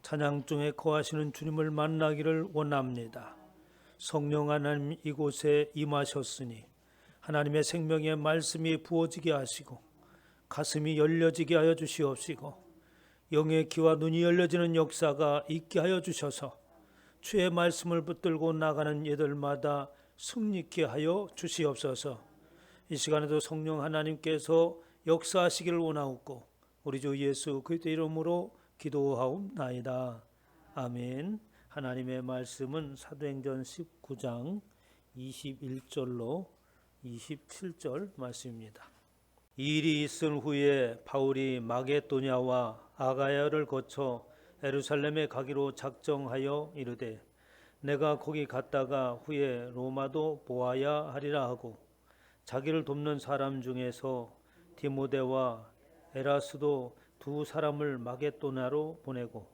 찬양 중에 거하시는 주님을 만나기를 원합니다. 성령 하나님 이곳에 임하셨으니 하나님의 생명의 말씀이 부어지게 하시고 가슴이 열려지게 하여 주시옵시고 영의 귀와 눈이 열려지는 역사가 있게 하여 주셔서 주의 말씀을 붙들고 나가는 이들마다 승리케 하여 주시옵소서. 이 시간에도 성령 하나님께서 역사하시기를 원하옵고 우리 주 예수 그리스도의 이름으로 기도하옵나이다. 아멘. 하나님의 말씀은 사도행전 19장 21절로 27절 말씀입니다. 이 일이 있은 후에 바울이 마게도냐와 아가야를 거쳐 예루살렘에 가기로 작정하여 이르되 내가 거기 갔다가 후에 로마도 보아야 하리라 하고 자기를 돕는 사람 중에서 디모데와 에라스도 두 사람을 마게도냐로 보내고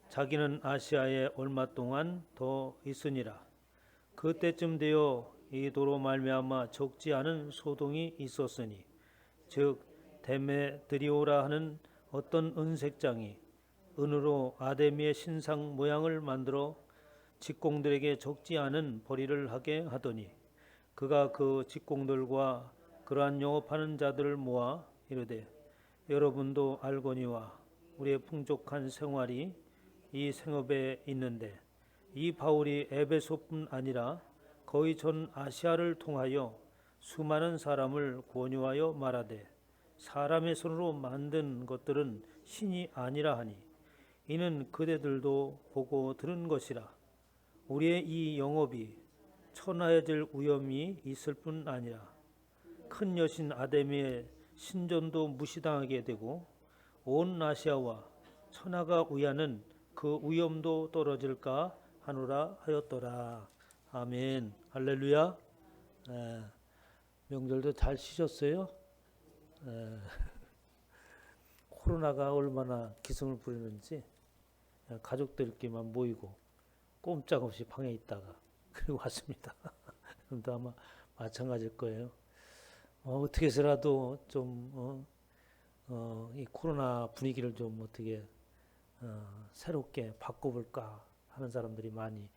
자기는 아시아에 얼마 동안 더 있으니라. 그때쯤 되어 이 도로 말미암아 적지 않은 소동이 있었으니 즉 데메드리오라 하는 어떤 은색장이 은으로 아데미의 신상 모양을 만들어 직공들에게 적지 않은 벌이를 하게 하더니 그가 그 직공들과 그러한 영업하는 자들을 모아 이르되 여러분도 알거니와 우리의 풍족한 생활이 이 생업에 있는데 이 바울이 에베소뿐 아니라 거의 전 아시아를 통하여 수많은 사람을 권유하여 말하되 사람의 손으로 만든 것들은 신이 아니라 하니 이는 그대들도 보고 들은 것이라. 우리의 이 영업이 천하해질 위험이 있을 뿐 아니라 큰 여신 아데미의 신전도 무시당하게 되고 온 아시아와 천하가 위하는 그 위험도 떨어질까 하노라 하였더라. 아멘. 할렐루야. 명절도 잘 쉬셨어요? 코로나가 얼마나 기승을 부리는지 가족들끼리만 모이고 꼼짝없이 방에 있다가 그리고 왔습니다. 그럼도 아마 마찬가지일 거예요. 어떻게 해서라도 좀 이 코로나 분위기를 좀 어떻게 새롭게 바꿔볼까 하는 사람들이 많이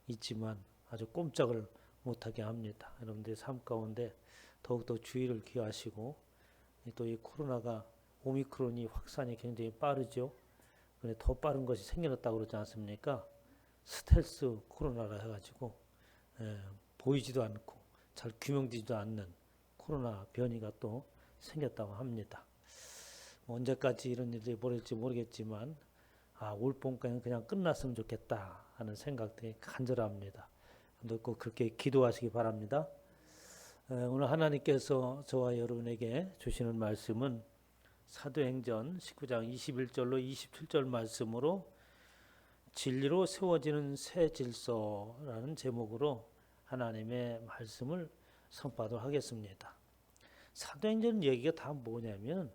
있지만 아주 꼼짝을 못하게 합니다. 여러분들의 삶 가운데 더욱더 주의를 기하시고 또 이 코로나가 오미크론이 확산이 굉장히 빠르죠. 그런데 더 빠른 것이 생겨났다고 그러지 않습니까? 스텔스 코로나라 해가지고 보이지도 않고 잘 규명되지도 않는 코로나 변이가 또 생겼다고 합니다. 언제까지 이런 일이 벌어질지 모르겠지만 올 봄까지는 그냥 끝났으면 좋겠다 하는 생각들이 간절합니다. 꼭 그렇게 기도하시기 바랍니다. 오늘 하나님께서 저와 여러분에게 주시는 말씀은 사도행전 19장 21절로 27절 말씀으로 진리로 세워지는 새 질서라는 제목으로 하나님의 말씀을 선포하도록 하겠습니다. 사도행전 얘기가 다 뭐냐면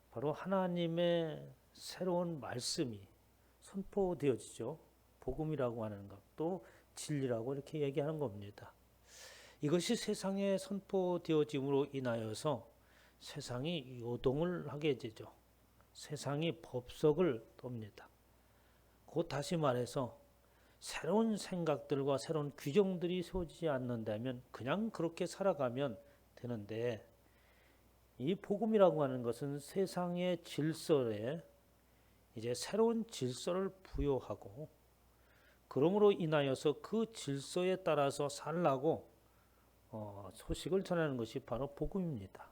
바로 하나님의 새로운 말씀이 선포되어지죠. 복음이라고 하는 것도 진리라고 이렇게 얘기하는 겁니다. 이것이 세상에 선포되어짐으로 인하여서 세상이 요동을 하게 되죠. 세상이 법석을 돕니다. 곧 다시 말해서 새로운 생각들과 새로운 규정들이 세워지지 않는다면 그냥 그렇게 살아가면 되는데 이 복음이라고 하는 것은 세상의 질서에 이제 새로운 질서를 부여하고 그러므로 인하여서 그 질서에 따라서 살라고 소식을 전하는 것이 바로 복음입니다.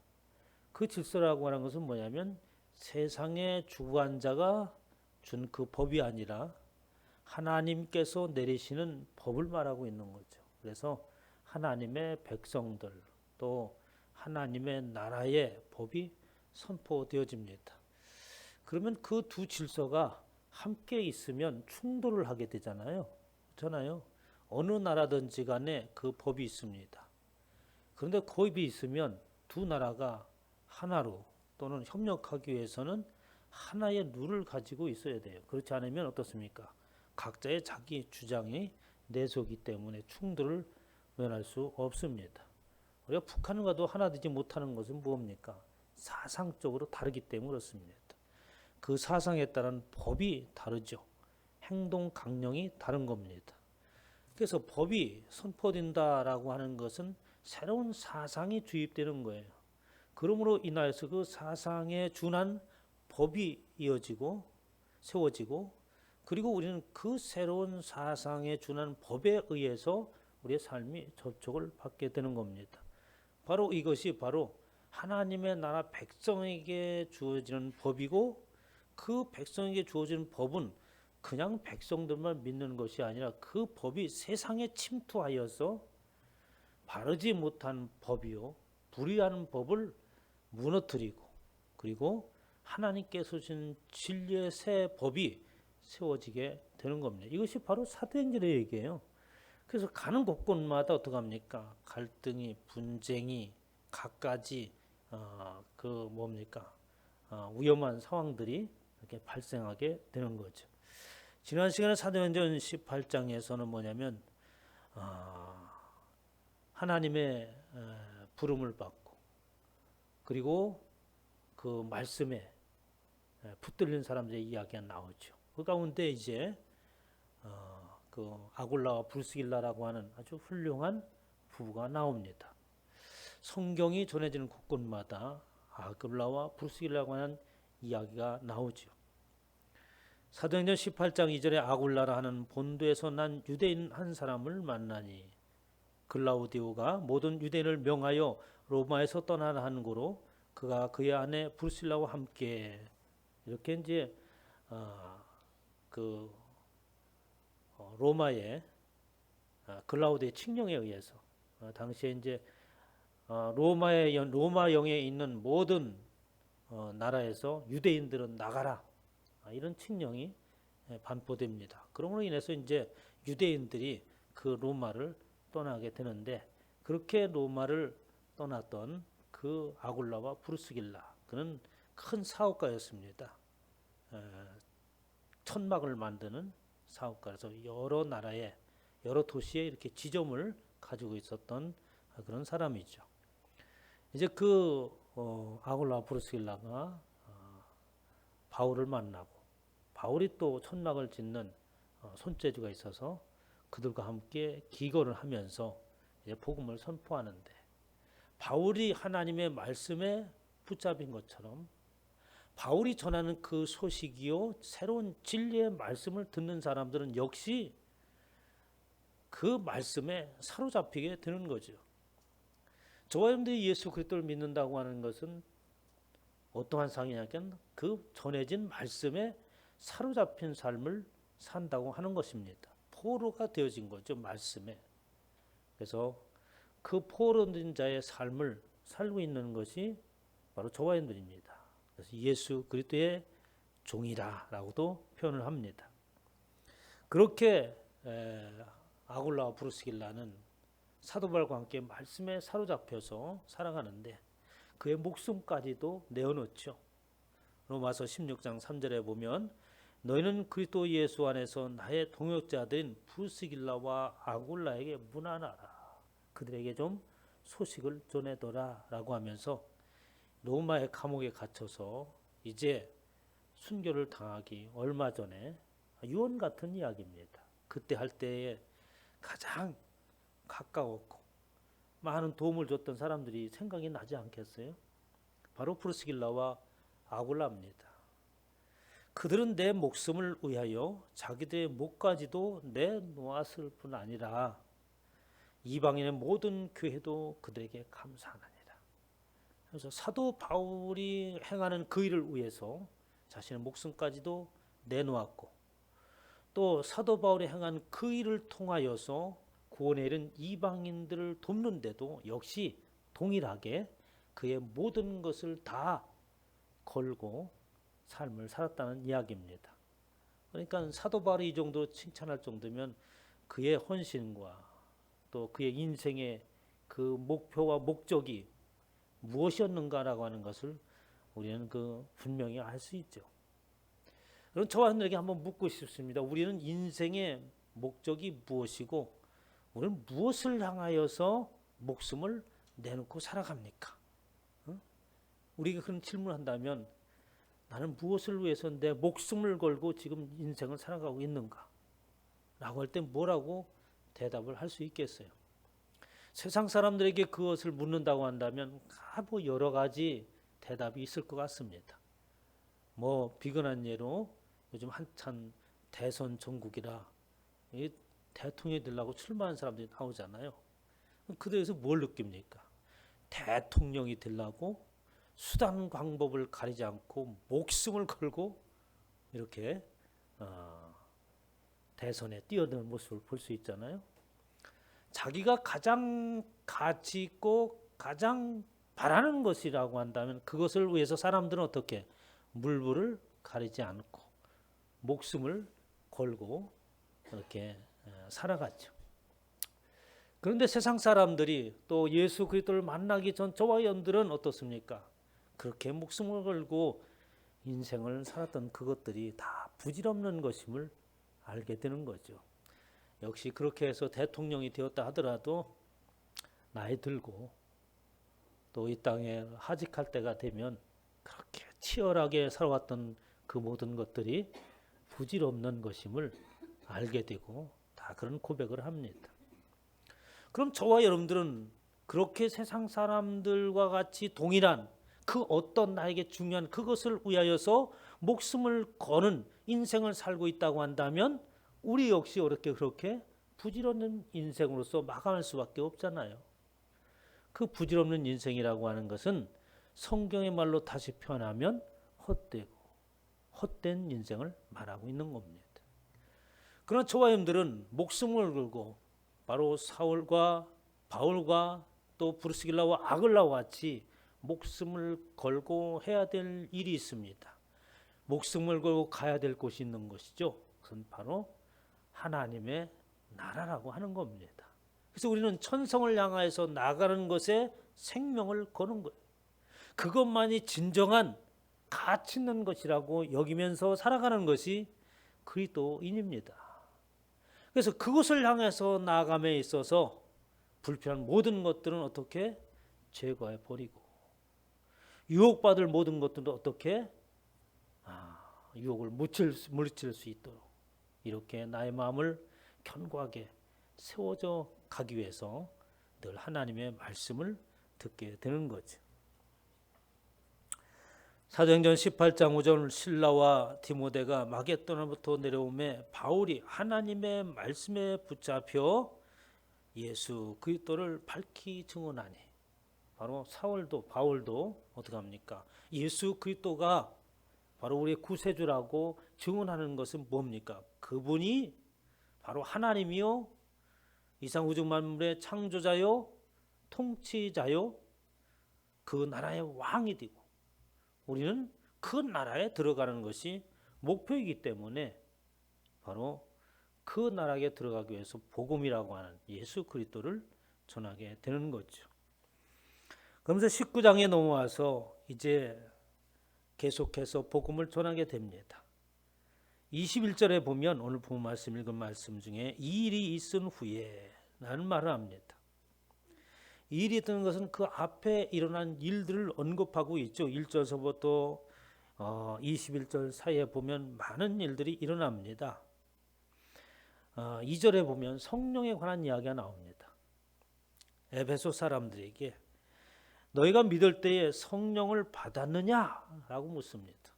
그 질서라고 하는 것은 뭐냐면 세상의 주관자가 준 그 법이 아니라 하나님께서 내리시는 법을 말하고 있는 거죠. 그래서 하나님의 백성들 또 하나님의 나라의 법이 선포되어집니다. 그러면 그 두 질서가 함께 있으면 충돌을 하게 되잖아요. 그렇잖아요. 어느 나라든지 간에 그 법이 있습니다. 그런데 그 법이 있으면 두 나라가 하나로 또는 협력하기 위해서는 하나의 룰을 가지고 있어야 돼요. 그렇지 않으면 어떻습니까? 각자의 자기 주장이 내세우기 때문에 충돌을 면할 수 없습니다. 우리가 북한과도 하나 되지 못하는 것은 뭡니까? 사상적으로 다르기 때문에 그렇습니다. 그 사상에 따른 법이 다르죠. 행동 강령이 다른 겁니다. 그래서 법이 선포된다라고 하는 것은 새로운 사상이 주입되는 거예요. 그러므로 인하여서 그 사상에 준한 법이 이어지고 세워지고, 그리고 우리는 그 새로운 사상에 준한 법에 의해서 우리의 삶이 접촉을 받게 되는 겁니다. 바로 이것이 바로 하나님의 나라 백성에게 주어지는 법이고, 그 백성에게 주어지는 법은 그냥 백성들만 믿는 것이 아니라 그 법이 세상에 침투하여서 바르지 못한 법이요, 불의한 법을 무너뜨리고, 그리고 하나님께서 주신 진리의 새 법이 세워지게 되는 겁니다. 이것이 바로 사도행전의 얘기예요. 그래서 가는 곳곳마다 어떡합니까? 갈등이, 분쟁이, 갖가지 위험한 상황들이 이렇게 발생하게 되는 거죠. 지난 시간에 사도행전 18장에서는 뭐냐면 하나님의 부름을 받고, 그리고 그 말씀에 붙들린 사람들의 이야기가 나오죠. 그 가운데 이제 그 아굴라와 브리스길라라고 하는 아주 훌륭한 부부가 나옵니다. 성경이 전해지는 곳곳마다 아굴라와 브리스길라라고 하는 이야기가 나오죠. 사도행전 18장 2절에 아굴라라 하는 본도에서 난 유대인 한 사람을 만나니 글라우디오가 모든 유대인을 명하여 로마에서 떠나라 한 고로 그가 그의 아내 브리스길라와 함께, 이렇게 이제 로마의 글라우디의 칙령에 의해서 당시에 이제 로마영에 있는 모든 나라에서 유대인들은 나가라, 이런 칙령이 반포됩니다. 그러므로 인해서 이제 유대인들이 그 로마를 떠나게 되는데, 그렇게 로마를 떠났던 그 아굴라와 브리스길라, 그는 큰 사업가였습니다. 천막을 만드는 사업가라서 여러 나라에, 여러 도시에 이렇게 지점을 가지고 있었던 그런 사람이죠. 이제 그 아굴라 브리스길라가 바울을 만나고, 바울이 또 천막을 짓는 손재주가 있어서 그들과 함께 기거를 하면서 이제 복음을 선포하는데, 바울이 하나님의 말씀에 붙잡힌 것처럼 바울이 전하는 그 소식이요, 새로운 진리의 말씀을 듣는 사람들은 역시 그 말씀에 사로잡히게 되는 거죠. 저와 여러분들이 예수 그리스도를 믿는다고 하는 것은 어떠한 상황이냐면 그 전해진 말씀에 사로잡힌 삶을 산다고 하는 것입니다. 포로가 되어진 거죠, 말씀에. 그래서 그 포로된 자의 삶을 살고 있는 것이 바로 저와 여러분들입니다. 그래서 예수 그리스도의 종이라라고도 표현을 합니다. 그렇게 아굴라와 브리스길라는 사도 바울과 함께 말씀에 사로잡혀서 살아가는데 그의 목숨까지도 내어놓죠. 로마서 16장 3절에 보면 너희는 그리스도 예수 안에서 나의 동역자들인 브리스길라와 아굴라에게 문안하라. 그들에게 좀 소식을 전해더라 라고 하면서 로마의 감옥에 갇혀서 이제 순교를 당하기 얼마 전에, 유언 같은 이야기입니다. 그때 할 때에 가장 가까웠고 많은 도움을 줬던 사람들이 생각이 나지 않겠어요? 바로 브리스길라와 아굴라입니다. 그들은 내 목숨을 위하여 자기들의 목까지도 내놓았을 뿐 아니라 이방인의 모든 교회도 그들에게 감사하느니라. 그래서 사도 바울이 행하는 그 일을 위해서 자신의 목숨까지도 내놓았고, 또 사도 바울이 행한 그 일을 통하여서 구원에 이른 이방인들을 돕는데도 역시 동일하게 그의 모든 것을 다 걸고 삶을 살았다는 이야기입니다. 그러니까 사도 바울이 이 정도로 칭찬할 정도면 그의 헌신과 또 그의 인생의 그 목표와 목적이 무엇이었는가라고 하는 것을 우리는 분명히 알 수 있죠. 그럼 저와 여러분들에게 한번 묻고 싶습니다. 우리는 인생의 목적이 무엇이고 우리는 무엇을 향하여서 목숨을 내놓고 살아갑니까? 우리가 그런 질문을 한다면 나는 무엇을 위해서 내 목숨을 걸고 지금 인생을 살아가고 있는가? 라고 할 때 뭐라고 대답을 할 수 있겠어요? 세상 사람들에게 그것을 묻는다고 한다면 뭐 여러 가지 대답이 있을 것 같습니다. 뭐 비근한 예로 요즘 한참 대선 전국이라 대통령이 되려고 출마하는 사람들이 나오잖아요. 그들에서 뭘 느낍니까? 대통령이 되려고 수단 방법을 가리지 않고 목숨을 걸고 이렇게 대선에 뛰어드는 모습을 볼 수 있잖아요. 자기가 가장 가치 있고 가장 바라는 것이라고 한다면 그것을 위해서 사람들은 어떻게 물불을 가리지 않고 목숨을 걸고 이렇게 살아갔죠. 그런데 세상 사람들이 또 예수 그리스도를 만나기 전 저와 여러분들은 어떻습니까? 그렇게 목숨을 걸고 인생을 살았던 그것들이 다 부질없는 것임을 알게 되는 거죠. 역시 그렇게 해서 대통령이 되었다 하더라도 나이 들고 또 이 땅에 하직할 때가 되면 그렇게 치열하게 살아왔던 그 모든 것들이 부질없는 것임을 알게 되고 다 그런 고백을 합니다. 그럼 저와 여러분들은 그렇게 세상 사람들과 같이 동일한 그 어떤 나에게 중요한 그것을 위하여서 목숨을 거는 인생을 살고 있다고 한다면 우리 역시 그렇게 부질없는 인생으로서 마감할 수밖에 없잖아요. 그 부질없는 인생이라고 하는 것은 성경의 말로 다시 표현하면 헛되고 헛된 인생을 말하고 있는 겁니다. 그러나 저와 여러분들은 목숨을 걸고 바로 사울과 바울과 또 브루스길라와 아글라와 같이 목숨을 걸고 해야 될 일이 있습니다. 목숨을 걸고 가야 될 곳이 있는 것이죠. 그것은 바로 하나님의 나라라고 하는 겁니다. 그래서 우리는 천성을 향하여서 나가는 것에 생명을 거는 거예요. 그것만이 진정한 가치 있는 것이라고 여기면서 살아가는 것이 그리스도인입니다. 그래서 그것을 향해서 나아감에 있어서 불필요한 모든 것들은 어떻게 제거해 버리고 유혹받을 모든 것들도 어떻게 유혹을 물리칠 수 있도록 이렇게 나의 마음을 견고하게 세워져 가기 위해서 늘 하나님의 말씀을 듣게 되는 거죠. 사도행전 18장 5절 실라와 디모데가 마게도나부터 내려오매 바울이 하나님의 말씀에 붙잡혀 예수 그리스도를 밝히 증언하니 바로 바울도 어떻게 합니까? 예수 그리스도가 바로 우리의 구세주라고 증언하는 것은 뭡니까? 그분이 바로 하나님이요 이상 우주 만물의 창조자요 통치자요 그 나라의 왕이 되고 우리는 그 나라에 들어가는 것이 목표이기 때문에 바로 그 나라에 들어가기 위해서 복음이라고 하는 예수 그리스도를 전하게 되는 거죠. 그러면서 19장에 넘어와서 이제 계속해서 복음을 전하게 됩니다. 21절에 보면 오늘 본 말씀 읽은 말씀 중에 이 일이 있은 후에 라는 말을 합니다. 이 일이 있다는 것은 그 앞에 일어난 일들을 언급하고 있죠. 1절서부터 21절 사이에 보면 많은 일들이 일어납니다. 2절에 보면 성령에 관한 이야기가 나옵니다. 에베소 사람들에게 너희가 믿을 때에 성령을 받았느냐라고 묻습니다.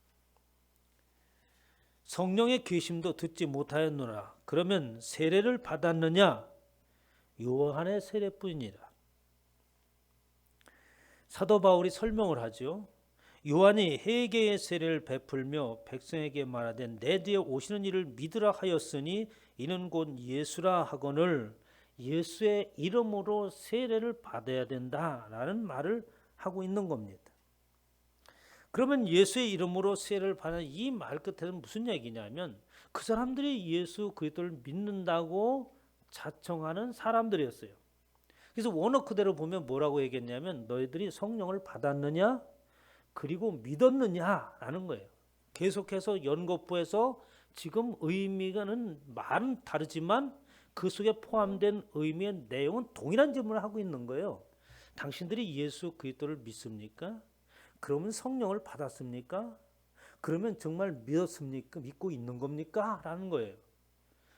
성령의 계심도 듣지 못하였노라. 그러면 세례를 받았느냐? 요한의 세례뿐이니라. 사도 바울이 설명을 하죠. 요한이 회개의 세례를 베풀며 백성에게 말하되 내 뒤에 오시는 이를 믿으라 하였으니 이는 곧 예수라 하거늘 예수의 이름으로 세례를 받아야 된다라는 말을 하고 있는 겁니다. 그러면 예수의 이름으로 세례를 받는 이 말 끝에는 무슨 얘기냐면 그 사람들이 예수 그리스도를 믿는다고 자청하는 사람들이었어요. 그래서 원어 그대로 보면 뭐라고 얘기했냐면 너희들이 성령을 받았느냐 그리고 믿었느냐라는 거예요. 계속해서 연거푸에서 지금 의미는 말은 다르지만 그 속에 포함된 의미의 내용은 동일한 질문을 하고 있는 거예요. 당신들이 예수 그리스도를 믿습니까? 그러면 성령을 받았습니까? 그러면 정말 믿었습니까? 믿고 있는 겁니까? 라는 거예요.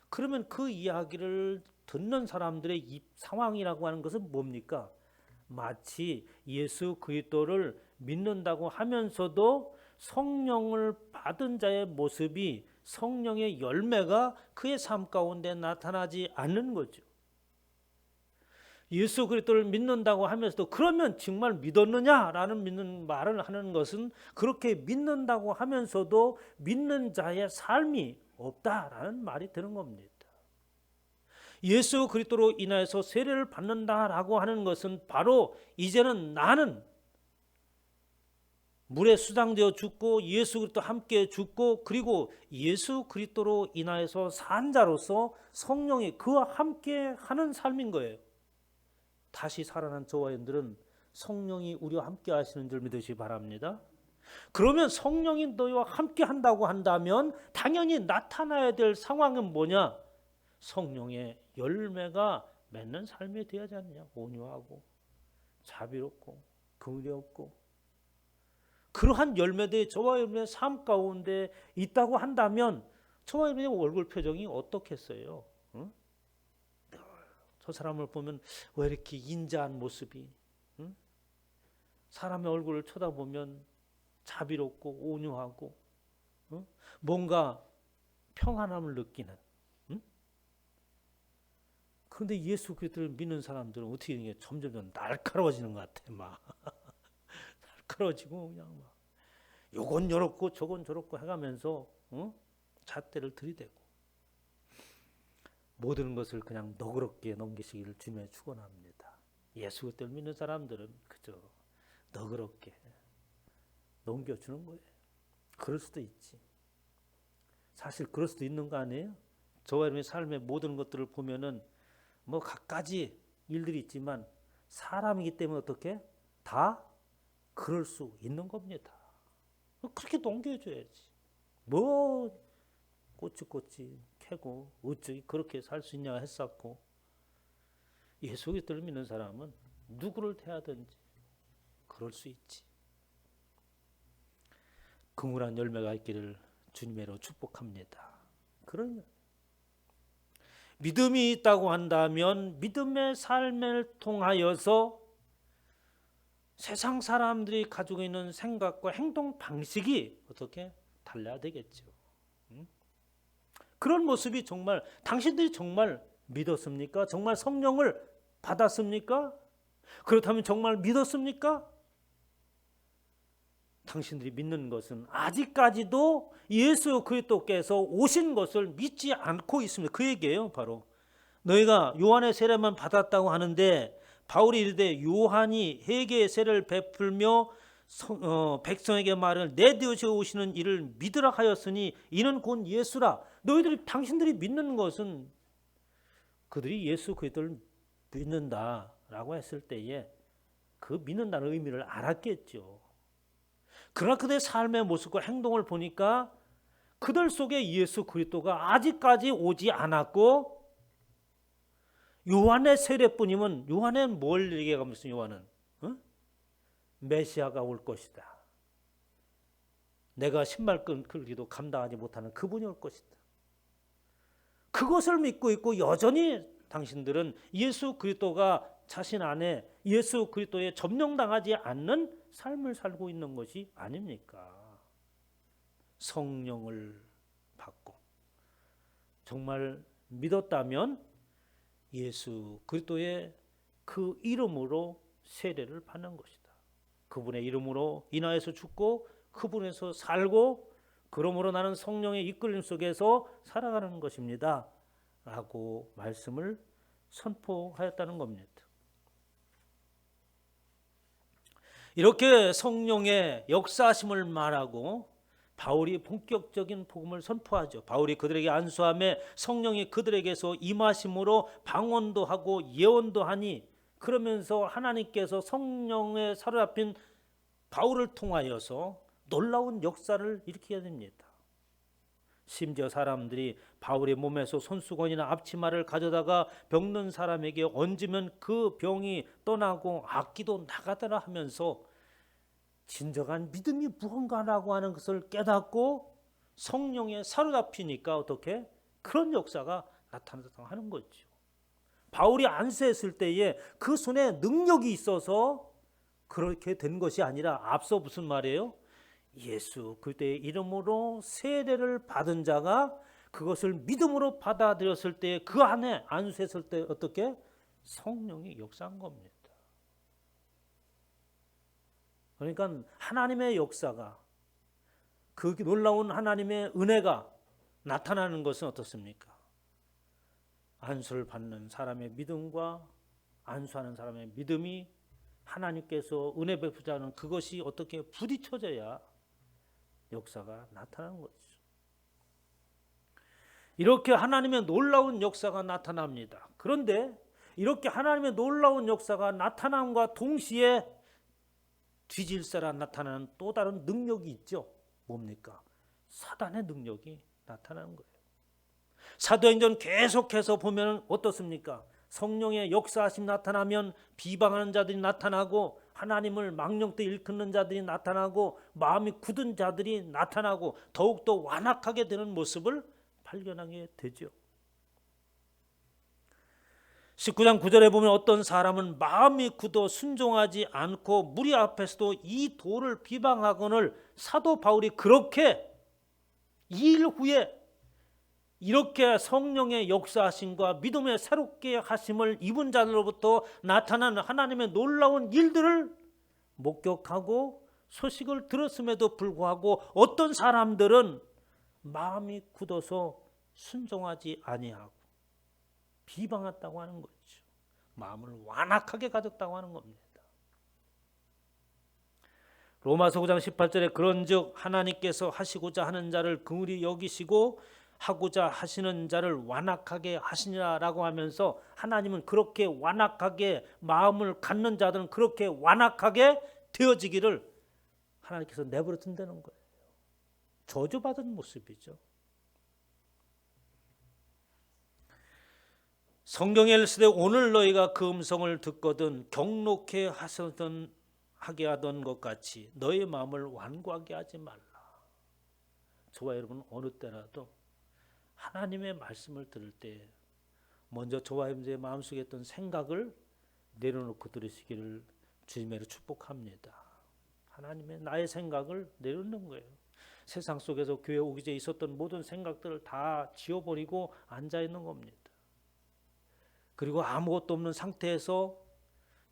그러면 그 이야기를 듣는 사람들의 상황이라고 하는 것은 뭡니까? 마치 예수 그리스도를 믿는다고 하면서도 성령을 받은 자의 모습이, 성령의 열매가 그의 삶 가운데 나타나지 않는 거죠. 예수 그리스도를 믿는다고 하면서도 그러면 정말 믿었느냐라는 믿는 말을 하는 것은 그렇게 믿는다고 하면서도 믿는 자의 삶이 없다라는 말이 되는 겁니다. 예수 그리스도로 인하여서 세례를 받는다라고 하는 것은 바로 이제는 나는 물에 수장되어 죽고 예수 그리스도 함께 죽고 그리고 예수 그리스도로 인하여서 산 자로서 성령이 그와 함께 하는 삶인 거예요. 다시 살아난 저와 여러분들은 성령이 우리와 함께 하시는 줄 믿으시기 바랍니다. 그러면 성령이 너희와 함께 한다고 한다면 당연히 나타나야 될 상황은 뭐냐? 성령의 열매가 맺는 삶이 되어야지 않냐? 온유하고 자비롭고 긍휼없고 그러한 열매들이 저와 여러분의 삶 가운데 있다고 한다면 저와 여러분의 얼굴 표정이 어떻겠어요? 응? 저 사람을 보면 왜 이렇게 인자한 모습이, 응? 사람의 얼굴을 쳐다보면 자비롭고 온유하고, 응? 뭔가 평안함을 느끼는. 응? 그런데 예수 그리스도를 믿는 사람들은 어떻게 이게 점점 날카로워지는 것 같아. 막 날카로워지고 그냥 막 요건 요렇고 저건 저렇고 해가면서 잣대를 들이대고 모든 것을 그냥 너그럽게 넘기시기를 주님에 축원합니다. 예수 그리스도를 믿는 사람들은 그저 너그럽게 넘겨주는 거예요. 그럴 수도 있지. 사실 그럴 수도 있는 거 아니에요? 저와 여러분의 삶의 모든 것들을 보면은 뭐 갖가지 일들이 있지만 사람이기 때문에 어떻게 다 그럴 수 있는 겁니다. 그렇게 넘겨줘야지. 뭐 꼬치꼬치 캐고 어찌 그렇게 살 수 있냐 했었고 예수 그리스도를 믿는 사람은 누구를 대하든지 그럴 수 있지. 긍휼한 열매가 있기를 주님으로 축복합니다. 그런 믿음이 있다고 한다면 믿음의 삶을 통하여서 세상 사람들이 가지고 있는 생각과 행동 방식이 어떻게 달라야 되겠죠. 그런 모습이 정말 당신들이 정말 믿었습니까? 정말 성령을 받았습니까? 그렇다면 정말 믿었습니까? 당신들이 믿는 것은 아직까지도 예수 그리스도께서 오신 것을 믿지 않고 있습니다. 그 얘기예요. 바로 너희가 요한의 세례만 받았다고 하는데 바울이 이르되 요한이 회개의 세례를 베풀며 백성에게 말을 내디오시어 오시는 이를 믿으라 하였으니 이는 곧 예수라. 너희들이 당신들이 믿는 것은 그들이 예수 그리스도를 믿는다라고 했을 때에 그 믿는다는 의미를 알았겠죠. 그러나 그들의 삶의 모습과 행동을 보니까 그들 속에 예수 그리스도가 아직까지 오지 않았고 요한의 세례뿐이면 요한은 뭘 얘기하면서 요한은 메시아가 올 것이다. 내가 신발 끌기도 감당하지 못하는 그분이 올 것이다. 그것을 믿고 있고 여전히 당신들은 예수 그리스도가 자신 안에 예수 그리스도에 점령당하지 않는 삶을 살고 있는 것이 아닙니까? 성령을 받고 정말 믿었다면 예수 그리스도의 그 이름으로 세례를 받는 것이다. 그분의 이름으로 인하여서 죽고 그분에서 살고 그러므로 나는 성령의 이끌림 속에서 살아가는 것입니다. 라고 말씀을 선포하였다는 겁니다. 이렇게 성령의 역사하심을 말하고 바울이 본격적인 복음을 선포하죠. 바울이 그들에게 안수함에 성령이 그들에게서 임하심으로 방언도 하고 예언도 하니 그러면서 하나님께서 성령에 사로잡힌 바울을 통하여서 놀라운 역사를 일으키게 됩니다. 심지어 사람들이 바울의 몸에서 손수건이나 앞치마를 가져다가 병든 사람에게 얹으면 그 병이 떠나고 악기도 나가더라 하면서 진정한 믿음이 무언가라고 하는 것을 깨닫고 성령에 사로잡히니까 어떻게 그런 역사가 나타났다고 하는 거죠. 바울이 안수했을 때에 그 손에 능력이 있어서 그렇게 된 것이 아니라 앞서 무슨 말이에요? 예수 그리스도의 이름으로 세례를 받은 자가 그것을 믿음으로 받아들였을 때 그 안에 안수했을 때 어떻게 성령이 역사한 겁니다. 그러니까 하나님의 역사가 그 놀라운 하나님의 은혜가 나타나는 것은 어떻습니까? 안수를 받는 사람의 믿음과 안수하는 사람의 믿음이 하나님께서 은혜 베푸자는 그것이 어떻게 부딪혀져야 역사가 나타나는 거죠. 이렇게 하나님의 놀라운 역사가 나타납니다. 그런데 이렇게 하나님의 놀라운 역사가 나타남과 동시에 뒤질세라 나타나는 또 다른 능력이 있죠. 뭡니까? 사단의 능력이 나타나는 거예요. 사도행전 계속해서 보면 어떻습니까? 성령의 역사하심 나타나면 비방하는 자들이 나타나고 하나님을 망령되 일컫는 자들이 나타나고 마음이 굳은 자들이 나타나고 더욱더 완악하게 되는 모습을 발견하게 되죠. 19장 9절에 보면 어떤 사람은 마음이 굳어 순종하지 않고 무리 앞에서도 이 도를 비방하거늘 사도 바울이 그렇게 2일 후에 이렇게 성령의 역사하심과 믿음의 새롭게 하심을 입은 자들로부터 나타나는 하나님의 놀라운 일들을 목격하고 소식을 들었음에도 불구하고 어떤 사람들은 마음이 굳어서 순종하지 아니하고 비방했다고 하는 거죠. 마음을 완악하게 가졌다고 하는 겁니다. 로마서 9장 18절에 그런즉 하나님께서 하시고자 하는 자를 긍휼히 여기시고 하고자 하시는 자를 완악하게 하시니라라고 하면서 하나님은 그렇게 완악하게 마음을 갖는 자들은 그렇게 완악하게 되어지기를 하나님께서 내버려 둔다는 거예요. 저주받은 모습이죠. 성경에 일시되 오늘 너희가 그 음성을 듣거든 경록해 하게 하던 것 같이 너의 마음을 완고하게 하지 말라. 저와 여러분 어느 때라도 하나님의 말씀을 들을 때 먼저 저와 여러분의 마음속에 있던 생각을 내려놓고 들으시기를 주님으로 축복합니다. 하나님의 나의 생각을 내려놓는 거예요. 세상 속에서 교회 오기 전에 있었던 모든 생각들을 다 지워버리고 앉아있는 겁니다. 그리고 아무것도 없는 상태에서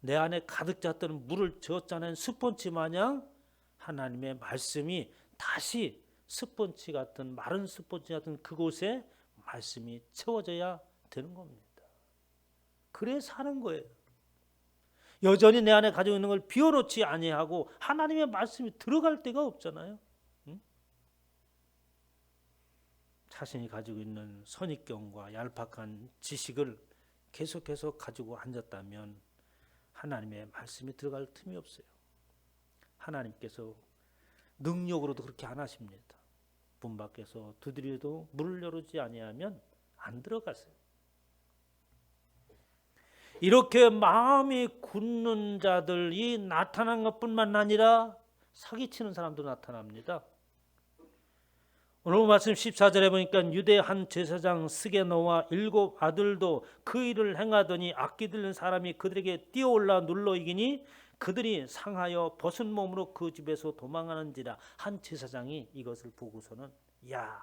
내 안에 가득 찼던 물을 저었잖아요. 스펀지 마냥 하나님의 말씀이 다시 스펀지 같은 마른 스펀지 같은 그곳에 말씀이 채워져야 되는 겁니다. 그래 사는 거예요. 여전히 내 안에 가지고 있는 걸 비워놓지 아니하고 하나님의 말씀이 들어갈 데가 없잖아요. 응? 자신이 가지고 있는 선입견과 얄팍한 지식을 계속해서 가지고 앉았다면 하나님의 말씀이 들어갈 틈이 없어요. 하나님께서 능력으로도 그렇게 안 하십니다. 문 밖에서 두드려도 문을 열지 아니하면 안 들어가세요. 이렇게 마음이 굳는 자들이 나타난 것뿐만 아니라 사기치는 사람도 나타납니다. 오늘 말씀 14절에 보니까 유대 한 제사장 스게노와 7 아들도 그 일을 행하더니 악기 들린 사람이 그들에게 뛰어올라 눌러 이기니 그들이 상하여 벗은 몸으로 그 집에서 도망하는지라. 한 제사장이 이것을 보고서는 야,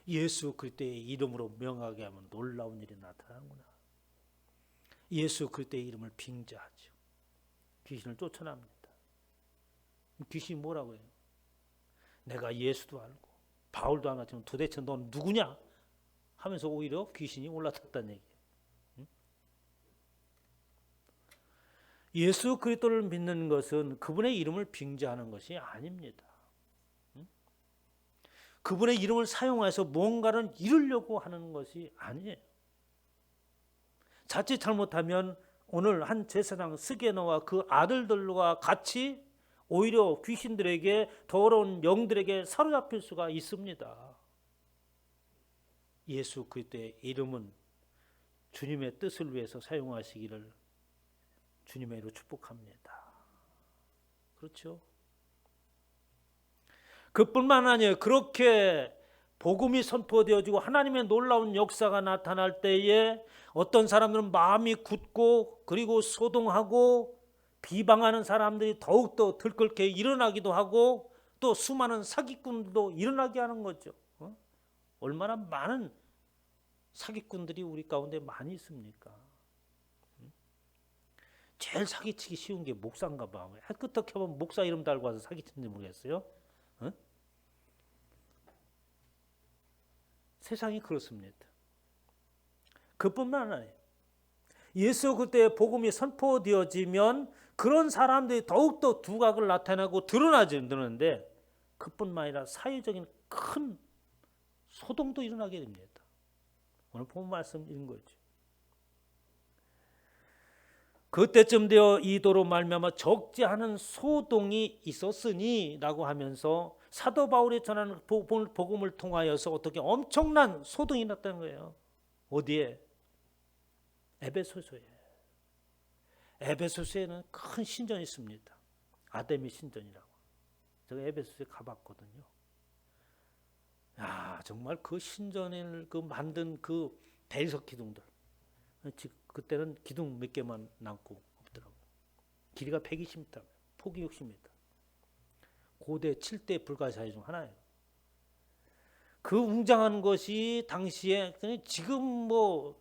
예수 그리스도의 이름으로 명하게 하면 놀라운 일이 나타나는구나. 예수 그리스도의 이름을 빙자하죠. 귀신을 쫓아납니다. 귀신이 뭐라고 해요? 내가 예수도 알고 바울도 안 같으면 도대체 넌 누구냐? 하면서 오히려 귀신이 올라탔다는 얘기예요. 예수 그리스도를 믿는 것은 그분의 이름을 빙자하는 것이 아닙니다. 그분의 이름을 사용해서 뭔가를 이루려고 하는 것이 아니에요. 자칫 잘못하면 오늘 한 제사장 스게노와 그 아들들과 같이 오히려 귀신들에게 더러운 영들에게 사로잡힐 수가 있습니다. 예수 그리스도의 이름은 주님의 뜻을 위해서 사용하시기를 주님의 이름으로 축복합니다. 그렇죠? 그뿐만 아니에요. 그렇게 복음이 선포되어지고 하나님의 놀라운 역사가 나타날 때에 어떤 사람들은 마음이 굳고 그리고 소동하고 비방하는 사람들이 더욱더 들끓게 일어나기도 하고 또 수많은 사기꾼도 일어나게 하는 거죠. 얼마나 많은 사기꾼들이 우리 가운데 많이 있습니까? 제일 사기치기 쉬운 게 목사인가 봐. 어떻게 보면 목사 이름 달고 와서 사기치는지 모르겠어요. 세상이 그렇습니다. 그뿐만 아니에요. 예수 그때의 복음이 선포되어지면 그런 사람들이 더욱더 두각을 나타내고 드러나는데 그뿐만 아니라 사회적인 큰 소동도 일어나게 됩니다. 오늘 본 말씀 이런 거죠. 그때쯤 되어 이도로 말미암아 적지 않은 소동이 있었으니라고 하면서 사도 바울이 전하는 복음을 통하여서 어떻게 엄청난 소동이 났다는 거예요. 어디에? 에베소서에. 에베소서에는 큰 신전이 있습니다. 아데미 신전이라고. 제가 에베소서에 가봤거든요. 야, 정말 그 신전을 만든 그 대리석 기둥들. 그때는 기둥 몇 개만 남고 없더라고요. 길이가 120m, 폭이 60m. 고대 7대 불가사의 중 하나예요. 그 웅장한 것이 당시에 지금은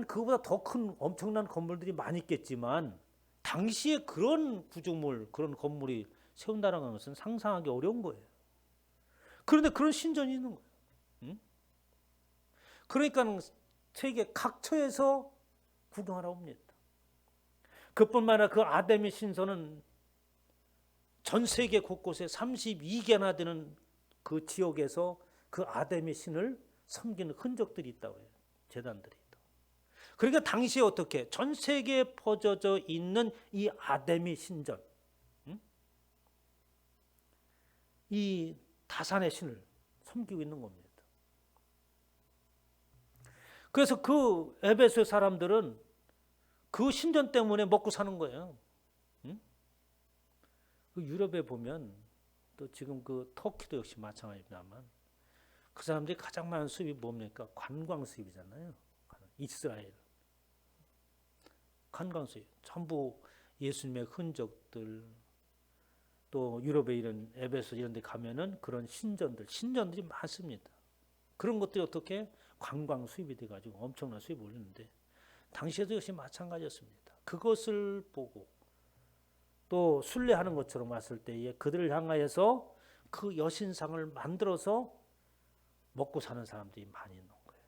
그거보다 더 큰 엄청난 건물들이 많이 있겠지만 당시에 그런 구조물, 그런 건물이 세운다는 것은 상상하기 어려운 거예요. 그런데 그런 신전이 있는 거예요. 응? 그러니까 세계 각처에서 구경하러 옵니다. 그뿐만 아니라 그 아데미 신전은 전 세계 곳곳에 32개나 되는 그 지역에서 그 아데미 신을 섬기는 흔적들이 있다고 해요. 제단들이 있다고. 그러니까 당시에 어떻게 전 세계에 퍼져져 있는 이 아데미 신전, 이 다산의 신을 섬기고 있는 겁니다. 그래서 그 에베소 사람들은 그 신전 때문에 먹고 사는 거예요. 그 유럽에 보면 또 지금 그 터키도 역시 마찬가지입니다만 그 사람들이 가장 많은 수입이 뭡니까? 관광 수입이잖아요. 이스라엘 관광 수입 전부 예수님의 흔적들 또 유럽에 이런 에베소 이런 데 가면은 그런 신전들이 많습니다. 그런 것들이 어떻게 관광 수입이 돼가지고 엄청난 수입을 올리는데 당시에도 역시 마찬가지였습니다. 그것을 보고 또 순례하는 것처럼 왔을 때에 그들을 향하여서 그 여신상을 만들어서 먹고 사는 사람들이 많이 있는 거예요.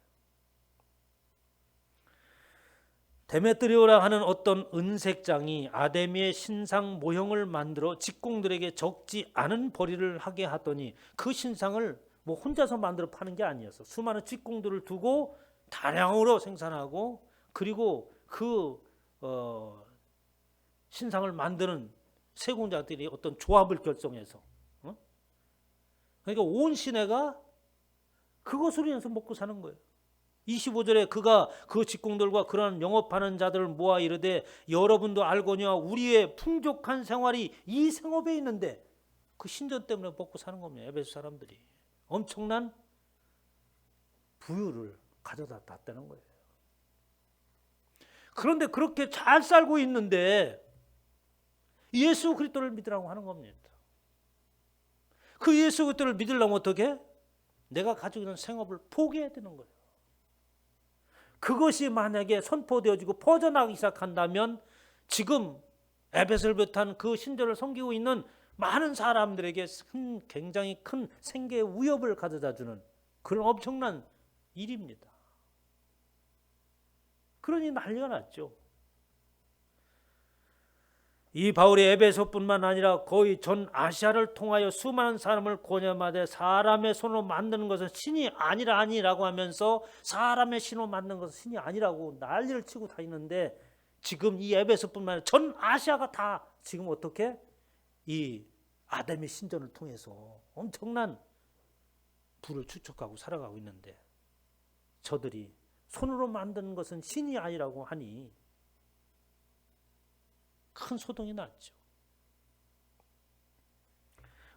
데메트리오라 하는 어떤 은색장이 아데미의 신상 모형을 만들어 직공들에게 적지 않은 벌이를 하게 하더니 그 신상을 뭐 혼자서 만들어 파는 게 아니었어. 수많은 직공들을 두고 다량으로 생산하고 그리고 그 신상을 만드는 세공자들이 어떤 조합을 결성해서 그러니까 온 시내가 그것으로 인해서 먹고 사는 거예요. 25절에 그가 그 직공들과 그런 영업하는 자들을 모아 이르되 여러분도 알거니와 우리의 풍족한 생활이 이 생업에 있는데 그 신전 때문에 먹고 사는 겁니다. 에베소 사람들이 엄청난 부유를 가져다 놨다는 거예요. 그런데 그렇게 잘 살고 있는데 예수 그리스도를 믿으라고 하는 겁니다. 그 예수 그리스도를 믿으려면 어떻게? 내가 가지고 있는 생업을 포기해야 되는 거예요. 그것이 만약에 선포되어지고 퍼져나가기 시작한다면 지금 에베소를 비롯한 그 신전을 섬기고 있는 많은 사람들에게 굉장히 큰 생계의 위협을 가져다주는 그런 엄청난 일입니다. 그러니 난리가 났죠. 이 바울이 에베소뿐만 아니라 거의 전 아시아를 통하여 수많은 사람을 권유하되 사람의 손으로 만드는 것은 신이 아니라고 하면서 사람의 신으로 만드는 것은 신이 아니라고 난리를 치고 다니는데 지금 이 에베소뿐만 아니라 전 아시아가 다 지금 어떻게 이 아데미 신전을 통해서 엄청난 부를 축적하고 살아가고 있는데 저들이 손으로 만드는 것은 신이 아니라고 하니 큰 소동이 났죠.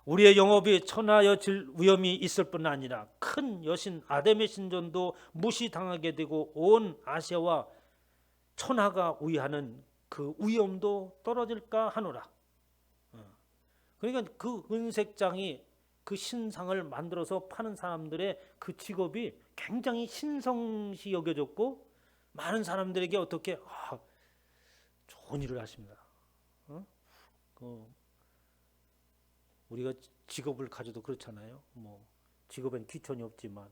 우리의 영업이 천하여질 위험이 있을 뿐 아니라 큰 여신 아담의 신전도 무시당하게 되고 온 아시아와 천하가 위하는 그 위험도 떨어질까 하노라. 그러니까 그 은색장이 그 신상을 만들어서 파는 사람들의 그 직업이 굉장히 신성시 여겨졌고 많은 사람들에게 어떻게 좋은 일을 하십니다. 우리가 직업을 가져도 그렇잖아요. 뭐 직업엔 귀천이 없지만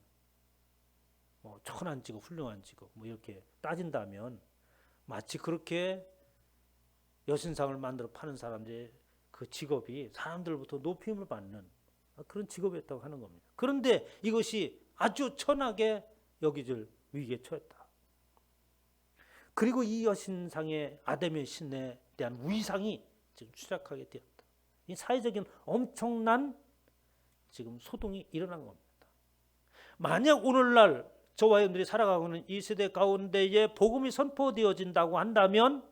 뭐 천한 직업, 훌륭한 직업 뭐 이렇게 따진다면 마치 그렇게 여신상을 만들어 파는 사람들의 그 직업이 사람들부터 높임을 받는 그런 직업이었다고 하는 겁니다. 그런데 이것이 아주 천하게 여겨질 위기에 처했다. 그리고 이 여신상의 아담의 신에 대한 위상이 지금 추락하게 되었다. 이 사회적인 엄청난 지금 소동이 일어난 겁니다. 만약 오늘날 저와 여러분들이 살아가고 있는 이 세대 가운데에 복음이 선포되어진다고 한다면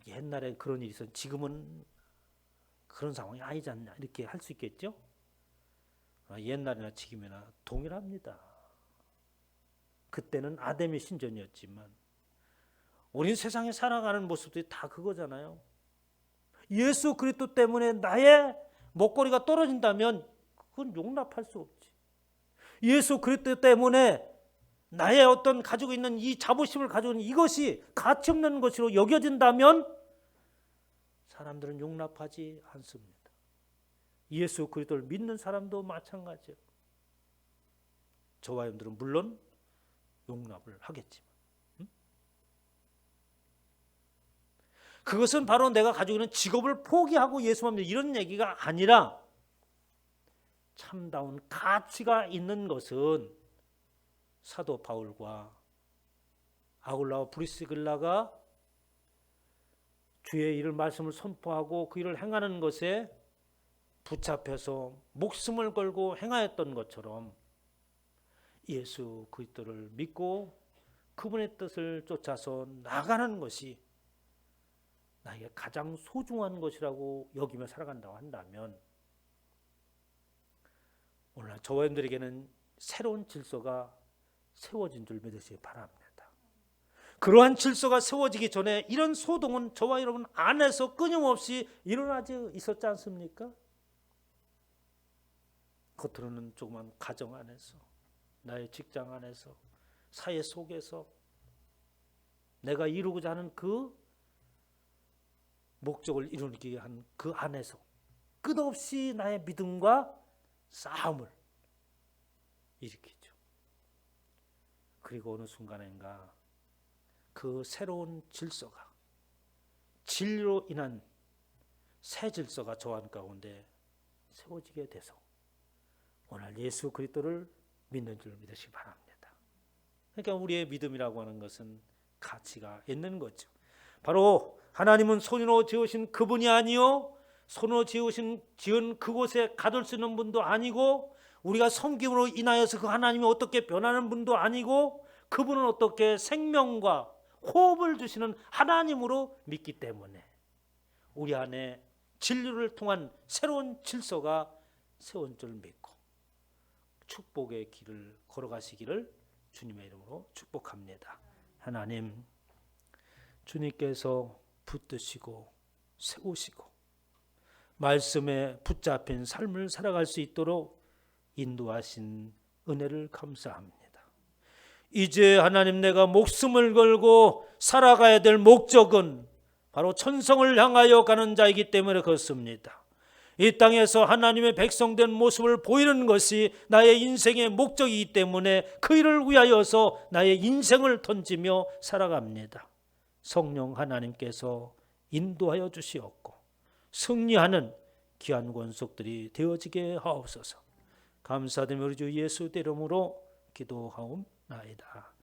옛날에 그런 일이 있었는데 지금은 그런 상황이 아니지 않냐 이렇게 할 수 있겠죠. 옛날이나 지금이나 동일합니다. 그때는 아담의 신전이었지만 우린 세상에 살아가는 모습들이 다 그거잖아요. 예수 그리스도 때문에 나의 목걸이가 떨어진다면 그건 용납할 수 없지. 예수 그리스도 때문에 나의 어떤 가지고 있는 이 자부심을 가지고 있는 이것이 가치 없는 것으로 여겨진다면 사람들은 용납하지 않습니다. 예수 그리스도를 믿는 사람도 마찬가지예요. 저와 여러분들은 물론 용납을 하겠지만 그것은 바로 내가 가지고 있는 직업을 포기하고 예수만 믿는 이런 얘기가 아니라 참다운 가치가 있는 것은 사도 바울과 아굴라와 브리스길라가 주의 일을 말씀을 선포하고 그 일을 행하는 것에 붙잡혀서 목숨을 걸고 행하였던 것처럼 예수 그리스도를 믿고 그분의 뜻을 쫓아서 나가는 것이 나에게 가장 소중한 것이라고 여기며 살아간다고 한다면 오늘 저와 여러분들에게는 새로운 질서가 세워진 줄 믿으시기 바랍니다. 그러한 질서가 세워지기 전에 이런 소동은 저와 여러분 안에서 끊임없이 일어나지 있었지 않습니까? 겉으로는 조그만 가정 안에서, 나의 직장 안에서, 사회 속에서 내가 이루고자 하는 그 목적을 이루기 위한 그 안에서 끝없이 나의 믿음과 싸움을 일으키죠. 그리고 어느 순간인가 그 새로운 질서가 진리로 인한 새 질서가 저 안 가운데 세워지게 돼서 오늘 예수 그리스도를 믿는 줄 믿으시기 바랍니다. 그러니까 우리의 믿음이라고 하는 것은 가치가 있는 거죠. 바로 하나님은 손으로 지으신 그분이 아니요 손으로 지은 그곳에 가둘 수 있는 분도 아니고 우리가 섬김으로 인하여서 그 하나님이 어떻게 변하는 분도 아니고 그분은 어떻게 생명과 호흡을 주시는 하나님으로 믿기 때문에 우리 안에 진리를 통한 새로운 질서가 세운 줄 믿고 축복의 길을 걸어가시기를 주님의 이름으로 축복합니다. 하나님, 주님께서 붙드시고 세우시고 말씀에 붙잡힌 삶을 살아갈 수 있도록 인도하신 은혜를 감사합니다. 이제 하나님, 내가 목숨을 걸고 살아가야 될 목적은 바로 천성을 향하여 가는 자이기 때문에 그렇습니다. 이 땅에서 하나님의 백성된 모습을 보이는 것이 나의 인생의 목적이기 때문에 그 일을 위하여서 나의 인생을 던지며 살아갑니다. 성령 하나님께서 인도하여 주시옵고 승리하는 귀한 권속들이 되어지게 하옵소서. 감사드리며 우리 주 예수 이름으로 기도하옵나이다.